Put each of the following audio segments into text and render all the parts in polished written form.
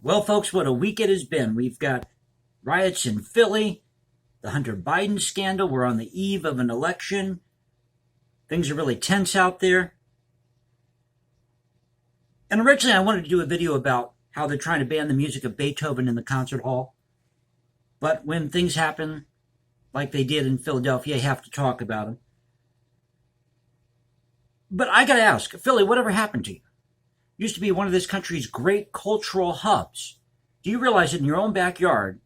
Well, folks, what a week it has been. We've got riots in Philly, the Hunter Biden scandal. We're on the eve of an election. Things are really tense out there. And originally I wanted to do a video about how they're trying to ban the music of Beethoven in the concert hall. But when things happen like they did in Philadelphia, you have to talk about them. But I got to ask, Philly, whatever happened to you? Used to be one of this country's great cultural hubs. Do you realize that in your own backyard,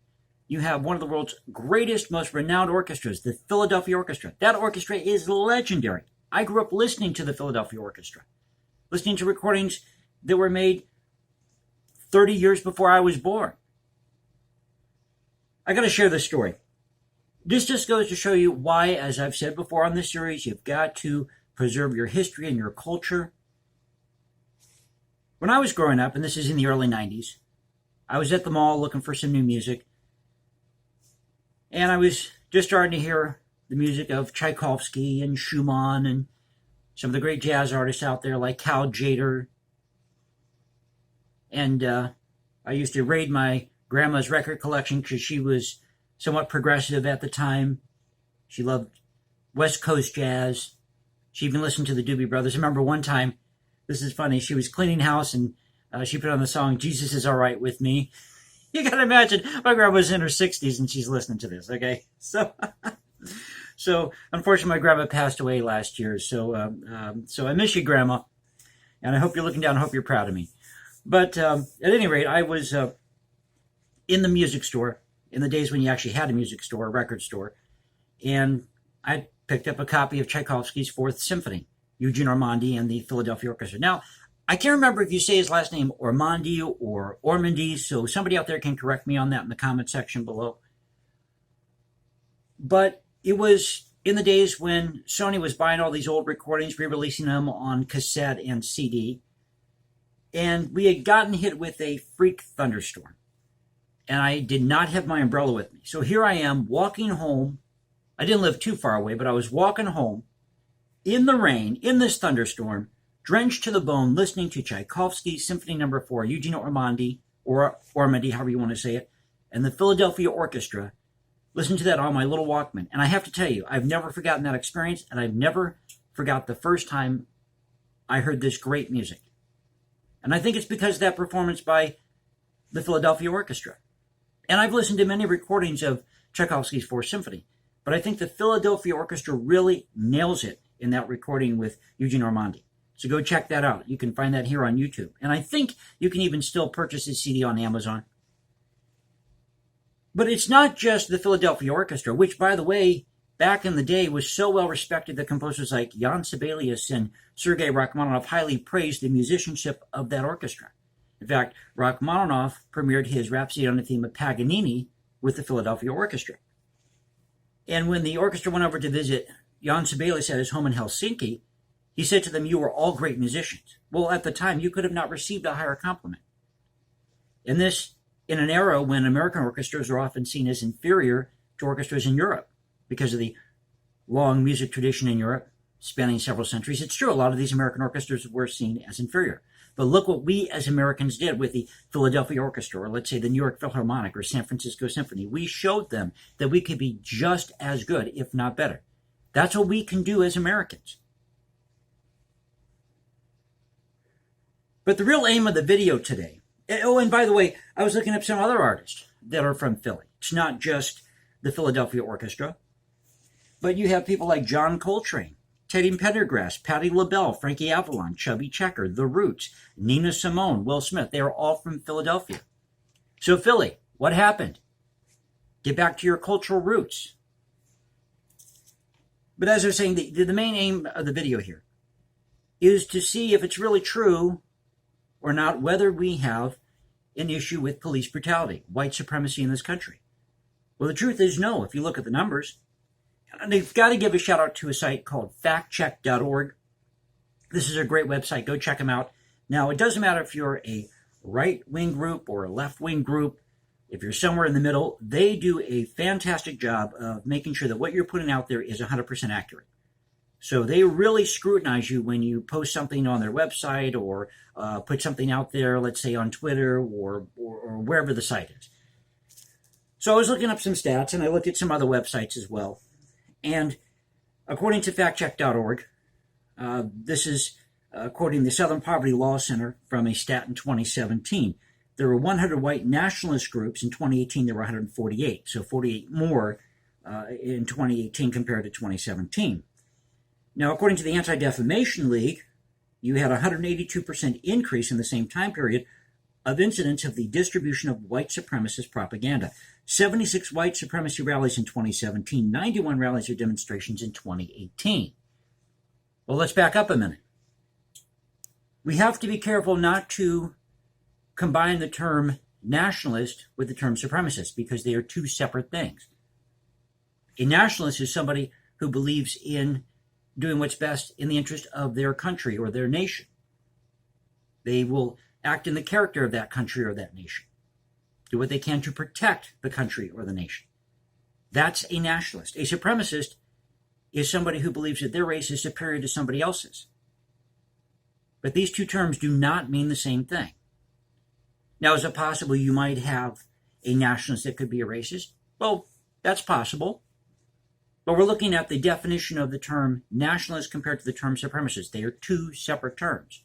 you have one of the world's greatest, most renowned orchestras, the Philadelphia Orchestra? That orchestra is legendary. I grew up listening to the Philadelphia Orchestra, listening to recordings that were made 30 years before I was born. I got to share this story. This just goes to show you why, as I've said before on this series, you've got to preserve your history and your culture. When I was growing up, and this is in the early 90s, I was at the mall looking for some new music. And I was just starting to hear the music of Tchaikovsky and Schumann and some of the great jazz artists out there like Cal Tjader. And I used to raid my grandma's record collection because she was somewhat progressive at the time. She loved West Coast jazz. She even listened to the Doobie Brothers. I remember one time, this is funny, she was cleaning house and she put on the song, Jesus Is All Right With Me. You got to imagine, my grandma's in her 60s and she's listening to this, okay? So unfortunately, my grandma passed away last year. So I miss you, Grandma. And I hope you're looking down. I hope you're proud of me. But at any rate, I was in the music store in the days when you actually had a music store, a record store. And I picked up a copy of Tchaikovsky's Fourth Symphony, Eugene Ormandy and the Philadelphia Orchestra. Now, I can't remember if you say his last name Ormandy or Ormandy, so somebody out there can correct me on that in the comment section below. But it was in the days when Sony was buying all these old recordings, re-releasing them on cassette and CD. And we had gotten hit with a freak thunderstorm. And I did not have my umbrella with me. So here I am walking home. I didn't live too far away, but I was walking home in the rain, in this thunderstorm, drenched to the bone, listening to Tchaikovsky's Symphony No. 4, Eugene Ormandy, or Ormandy, however you want to say it, and the Philadelphia Orchestra. Listen to that on my little Walkman. And I have to tell you, I've never forgotten that experience, and I've never forgot the first time I heard this great music. And I think it's because of that performance by the Philadelphia Orchestra. And I've listened to many recordings of Tchaikovsky's Fourth Symphony, but I think the Philadelphia Orchestra really nails it in that recording with Eugene Ormandy. So go check that out. You can find that here on YouTube. And I think you can even still purchase this CD on Amazon. But it's not just the Philadelphia Orchestra, which, by the way, back in the day was so well respected that composers like Jan Sibelius and Sergei Rachmaninoff highly praised the musicianship of that orchestra. In fact, Rachmaninoff premiered his Rhapsody on the Theme of Paganini with the Philadelphia Orchestra. And when the orchestra went over to visit Jan Sibelius at his home in Helsinki, he said to them, "You are all great musicians." Well, at the time, you could have not received a higher compliment. And this, in an era when American orchestras are often seen as inferior to orchestras in Europe because of the long music tradition in Europe spanning several centuries. It's true, a lot of these American orchestras were seen as inferior. But look what we as Americans did with the Philadelphia Orchestra, or let's say the New York Philharmonic or San Francisco Symphony. We showed them that we could be just as good, if not better. That's what we can do as Americans. But the real aim of the video today, oh, and by the way, I was looking up some other artists that are from Philly. It's not just the Philadelphia Orchestra, but you have people like John Coltrane, Teddy Pendergrass, Patti LaBelle, Frankie Avalon, Chubby Checker, The Roots, Nina Simone, Will Smith. They are all from Philadelphia. So Philly, what happened? Get back to your cultural roots. But as I was saying, the main aim of the video here is to see if it's really true or not, whether we have an issue with police brutality, white supremacy in this country. Well, the truth is no, if you look at the numbers. And they've got to give a shout out to a site called Factcheck.org. This is a great website. Go check them out. Now, it doesn't matter if you're a right-wing group or a left-wing group. If you're somewhere in the middle, they do a fantastic job of making sure that what you're putting out there is 100% accurate. So they really scrutinize you when you post something on their website or put something out there, let's say on Twitter or wherever the site is. So I was looking up some stats, and I looked at some other websites as well. And according to Factcheck.org, this is according to the Southern Poverty Law Center from a stat in 2017. There were 100 white nationalist groups. In 2018, there were 148, so 48 more in 2018 compared to 2017. Now, according to the Anti-Defamation League, you had a 182% increase in the same time period of incidents of the distribution of white supremacist propaganda. 76 white supremacy rallies in 2017, 91 rallies or demonstrations in 2018. Well, let's back up a minute. We have to be careful not to combine the term nationalist with the term supremacist because they are two separate things. A nationalist is somebody who believes in doing what's best in the interest of their country or their nation. They will act in the character of that country or that nation, do what they can to protect the country or the nation. That's a nationalist. A supremacist is somebody who believes that their race is superior to somebody else's. But these two terms do not mean the same thing. Now, is it possible you might have a nationalist that could be a racist? Well, that's possible. But we're looking at the definition of the term nationalist compared to the term supremacist. They are two separate terms.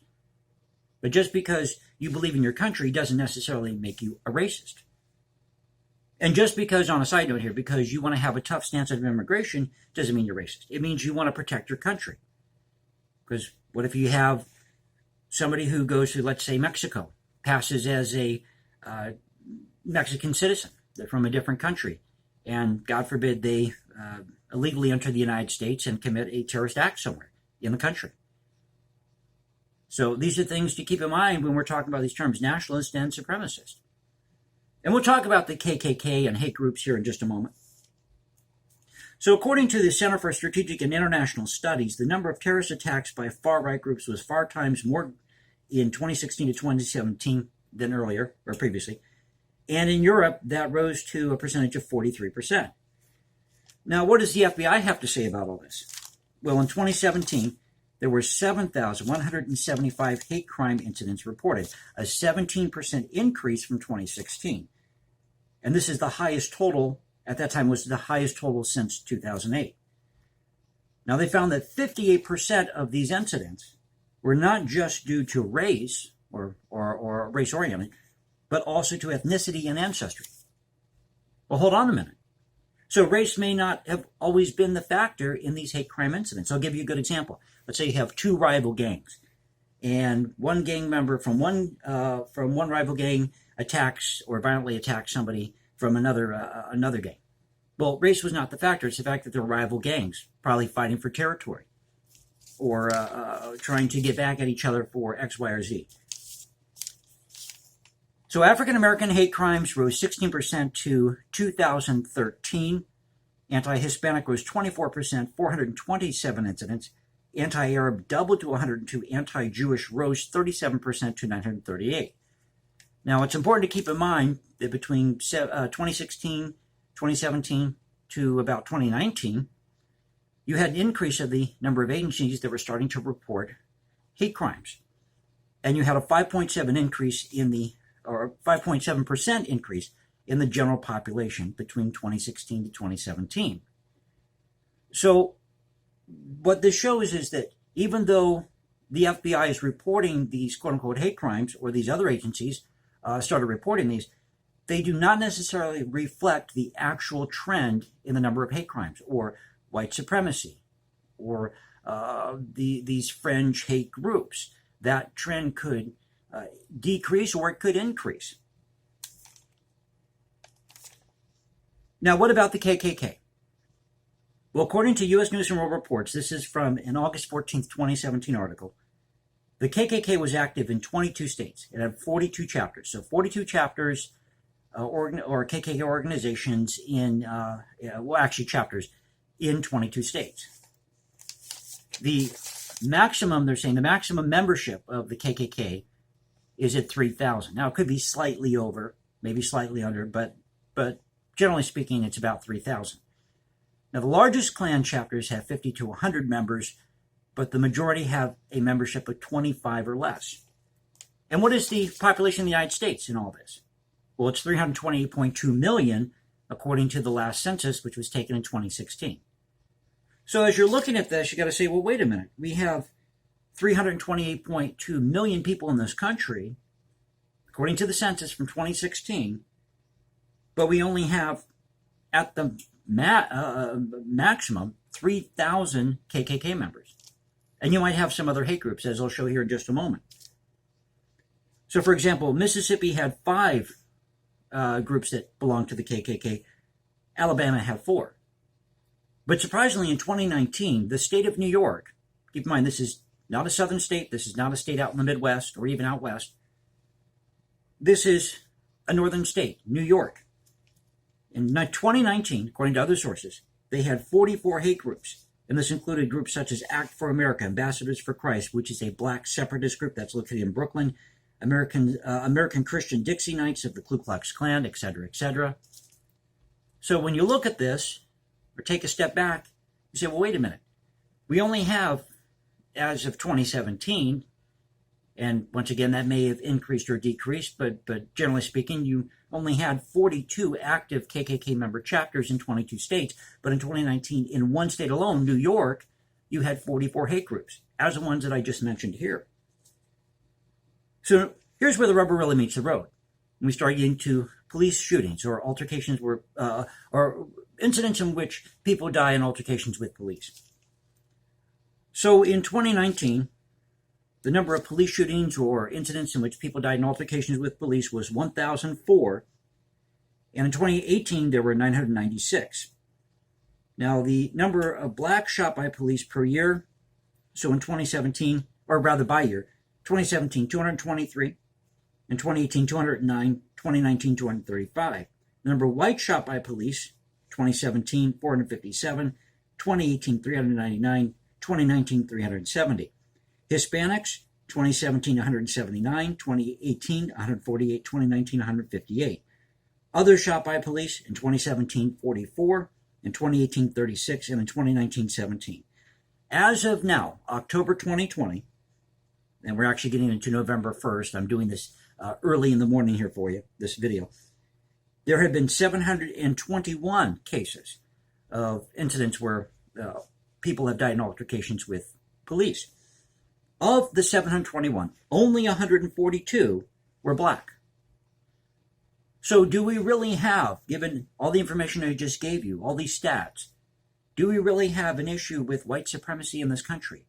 But just because you believe in your country doesn't necessarily make you a racist. And just because, on a side note here, because you want to have a tough stance on immigration doesn't mean you're racist. It means you want to protect your country. Because what if you have somebody who goes to, let's say, Mexico, passes as a Mexican citizen, they're from a different country, and God forbid they illegally enter the United States and commit a terrorist act somewhere in the country. So these are things to keep in mind when we're talking about these terms, nationalist and supremacist. And we'll talk about the KKK and hate groups here in just a moment. So according to the Center for Strategic and International Studies, the number of terrorist attacks by far-right groups was 4 times more in 2016 to 2017 than earlier, or previously. And in Europe, that rose to a percentage of 43%. Now, what does the FBI have to say about all this? Well, in 2017, there were 7,175 hate crime incidents reported, a 17% increase from 2016. And this is the highest total, at that time was the highest total since 2008. Now, they found that 58% of these incidents were not just due to race or race-oriented, but also to ethnicity and ancestry. Well, hold on a minute. So race may not have always been the factor in these hate crime incidents. I'll give you a good example. Let's say you have 2 rival gangs, and one gang member from one rival gang attacks or violently attacks somebody from another gang. Well, race was not the factor. It's the fact that they're rival gangs, probably fighting for territory or trying to get back at each other for X, Y, or Z. So African-American hate crimes rose 16% to 2013. Anti-Hispanic rose 24%, 427 incidents. Anti-Arab doubled to 102. Anti-Jewish rose 37% to 938. Now, it's important to keep in mind that between 2016, 2017 to about 2019, you had an increase of the number of agencies that were starting to report hate crimes. And you had a 5.7% increase in the general population between 2016 to 2017. So what this shows is that even though the FBI is reporting these quote-unquote hate crimes, or these other agencies started reporting these, they do not necessarily reflect the actual trend in the number of hate crimes, or white supremacy, or these fringe hate groups. That trend could decrease or it could increase. Now, what about the KKK? Well, according to U.S. News and World Reports, this is from an August 14th, 2017 article, the KKK was active in 22 states. It had 42 chapters. So 42 chapters or KKK organizations in, chapters in 22 states. The maximum, they're saying, the maximum membership of the KKK is at 3,000. Now, it could be slightly over, maybe slightly under, but generally speaking, it's about 3,000. Now, the largest Klan chapters have 50 to 100 members, but the majority have a membership of 25 or less. And what is the population of the United States in all this? Well, it's 328.2 million according to the last census, which was taken in 2016. So as you're looking at this, you got to say, well, wait a minute. We have 328.2 million people in this country, according to the census from 2016, but we only have, at the maximum, 3,000 KKK members. And you might have some other hate groups, as I'll show here in just a moment. So, for example, Mississippi had 5 groups that belonged to the KKK. Alabama had 4. But surprisingly, in 2019, the state of New York, keep in mind, this is not a southern state, this is not a state out in the Midwest or even out west. This is a northern state, New York. In 2019, according to other sources, they had 44 hate groups. And this included groups such as Act for America, Ambassadors for Christ, which is a black separatist group that's located in Brooklyn, American Christian Dixie Knights of the Ku Klux Klan, etc., etc. So when you look at this, or take a step back, you say, well, wait a minute. We only have, as of 2017, and once again, that may have increased or decreased, but generally speaking, you only had 42 active KKK member chapters in 22 states. But in 2019, in one state alone, New York, you had 44 hate groups, as the ones that I just mentioned here. So here's where the rubber really meets the road. We start getting to police shootings or altercations where, or incidents in which people die in altercations with police. So in 2019, the number of police shootings or incidents in which people died in altercations with police was 1,004. And in 2018, there were 996. Now, the number of blacks shot by police per year, so in 2017, or rather by year, 2017, 223. In 2018, 209. 2019, 235. The number of whites shot by police, 2017, 457. 2018, 399. 2019, 370. Hispanics, 2017, 179, 2018, 148, 2019, 158. Others shot by police in 2017, 44, in 2018, 36, and in 2019, 17. As of now, October 2020, and we're actually getting into November 1st, I'm doing this early in the morning here for you, this video, there have been 721 cases of incidents where people have died in altercations with police. Of the 721, only 142 were black. So do we really have, given all the information I just gave you, all these stats, do we really have an issue with white supremacy in this country?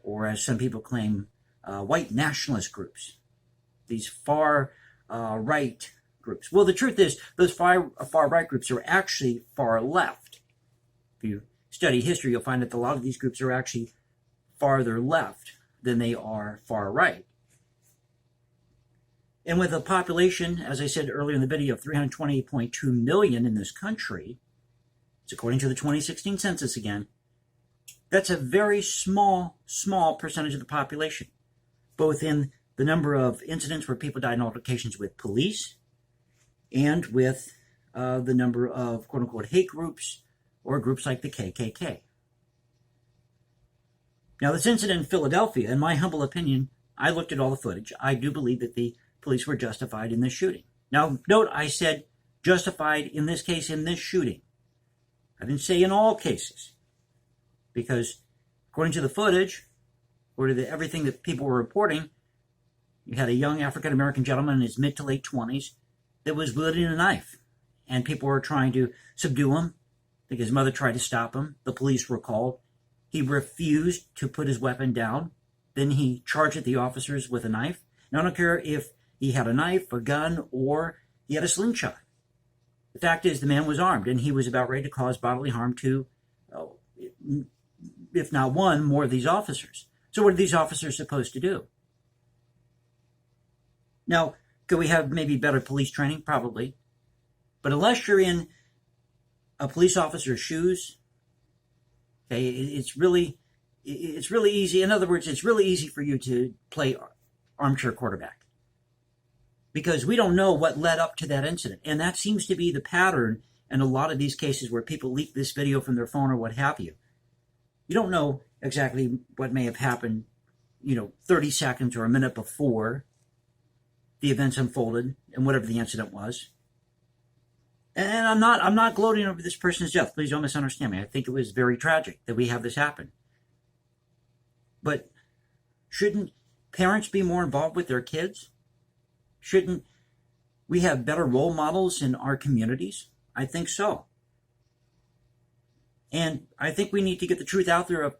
Or as some people claim, white nationalist groups, these far right groups. Well, the truth is, those far right groups are actually far left. If you study history, you'll find that a lot of these groups are actually farther left than they are far right. And with a population, as I said earlier in the video, of 328.2 million in this country, it's according to the 2016 census again, that's a very small percentage of the population, both in the number of incidents where people died in altercations with police and with the number of quote-unquote hate groups or groups like the KKK. Now, this incident in Philadelphia, in my humble opinion, I looked at all the footage. I do believe that the police were justified in this shooting. Now, note I said justified in this case, in this shooting. I didn't say in all cases. Because according to the footage, or to everything that people were reporting, you had a young African-American gentleman in his mid to late 20s that was wielding a knife. And people were trying to subdue him. I think his mother tried to stop him. The police were called. He refused to put his weapon down. Then he charged at the officers with a knife. Now, I don't care if he had a knife, a gun, or he had a slingshot. The fact is, the man was armed, and he was about ready to cause bodily harm to, if not one, more of these officers. So what are these officers supposed to do? Now, could we have maybe better police training? Probably. But unless you're in a police officer's shoes, okay, it's really easy. In other words, it's really easy for you to play armchair quarterback. Because we don't know what led up to that incident. And that seems to be the pattern in a lot of these cases where people leak this video from their phone or what have you. You don't know exactly what may have happened, 30 seconds or a minute before the events unfolded and whatever the incident was. And I'm not gloating over this person's death. Please don't misunderstand me. I think it was very tragic that we have this happen. But shouldn't parents be more involved with their kids? Shouldn't we have better role models in our communities? I think so. And I think we need to get the truth out there of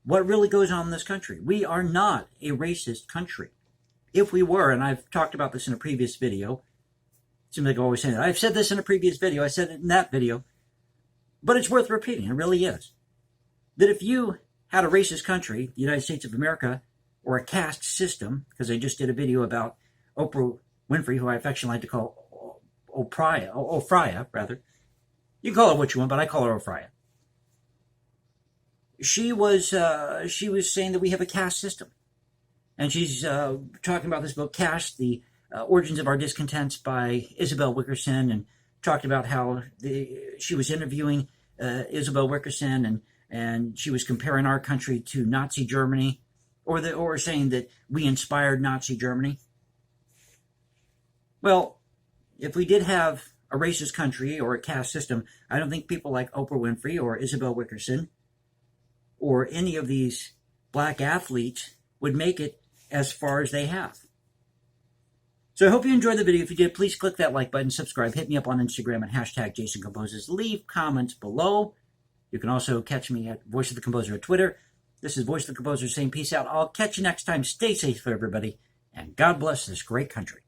what really goes on in this country. We are not a racist country. If we were, and I've talked about this in a previous video, it seems like I always say that. I've said this in a previous video. I said it in that video. But it's worth repeating. It really is. That if you had a racist country, the United States of America, or a caste system, because I just did a video about Oprah Winfrey, who I affectionately like to call Oprah, rather. You call her what you want, but I call her Oprah. She was saying that we have a caste system. And she's talking about this book, Caste, The Origins of Our Discontents by Isabel Wilkerson, and talked about how she was interviewing Isabel Wilkerson, and she was comparing our country to Nazi Germany, or saying that we inspired Nazi Germany. Well, if we did have a racist country or a caste system, I don't think people like Oprah Winfrey or Isabel Wilkerson or any of these black athletes would make it as far as they have. So I hope you enjoyed the video. If you did, please click that like button, subscribe, hit me up on Instagram at #JasonComposes. Leave comments below. You can also catch me at Voice of the Composer at Twitter. This is Voice of the Composer saying peace out. I'll catch you next time. Stay safe, everybody, and God bless this great country.